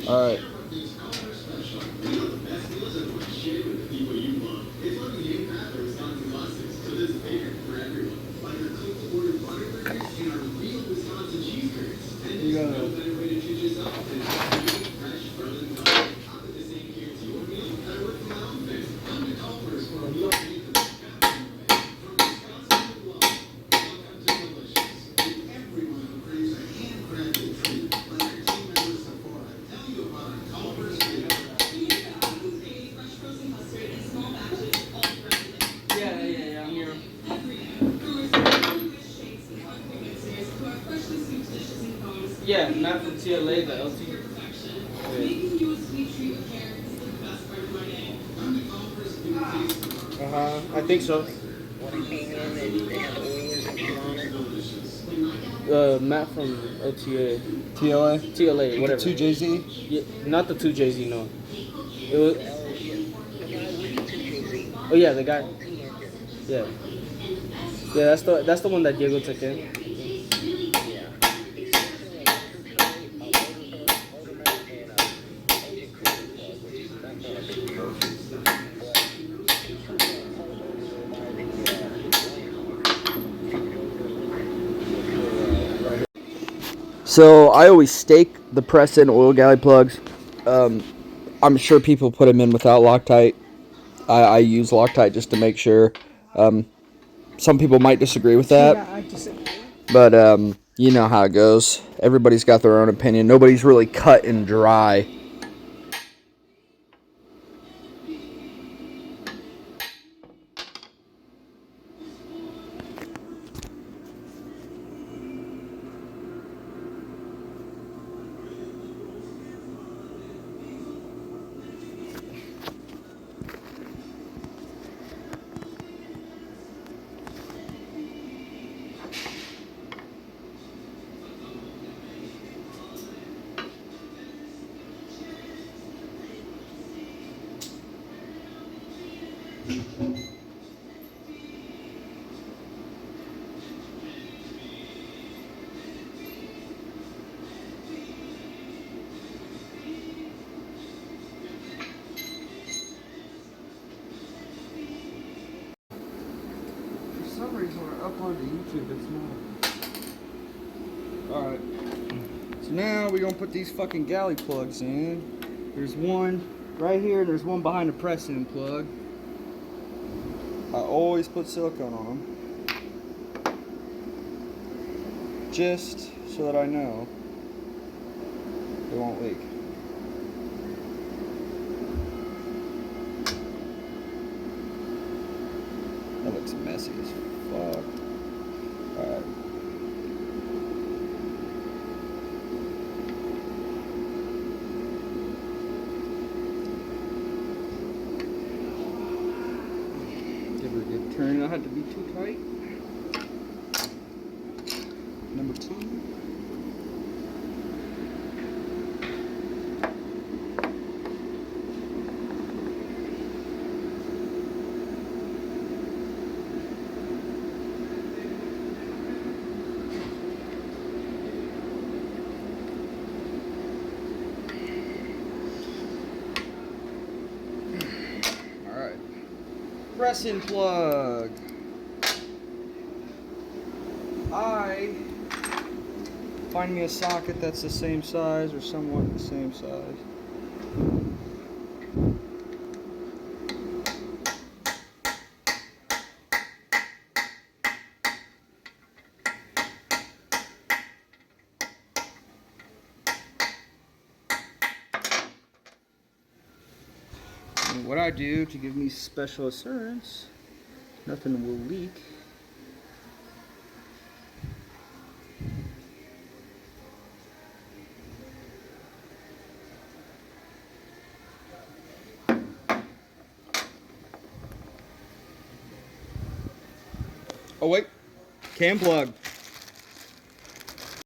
All right. You gotta... Yeah, I'm here. Yeah, not from TLA, the LT. I think so. Matt from LTA. TLA? TLA, whatever. 2JZ? Yeah, not the 2JZ, no. It was. Oh yeah, the guy. Yeah. Yeah, that's the one that Diego took in. So I always stake the press-in oil galley plugs. I'm sure people put them in without Loctite. I use Loctite just to make sure. Some people might disagree with that. Yeah, I disagree. But you know how it goes. Everybody's got their own opinion. Nobody's really cut and dry. For some reason, when I upload to YouTube, it's not. Alright. So now we're going to put these fucking galley plugs in. There's one right here, and there's one behind the press-in plug. I always put silicone on them. Just so that I know they won't leak. That looks messy as fuck. Alright. Give her a good turn. Not have to be too tight. Number 2. Alright. Press-in plug. Find me a socket that's the same size or somewhat the same size. And what I do to give me special assurance, nothing will leak. Oh wait, cam plug.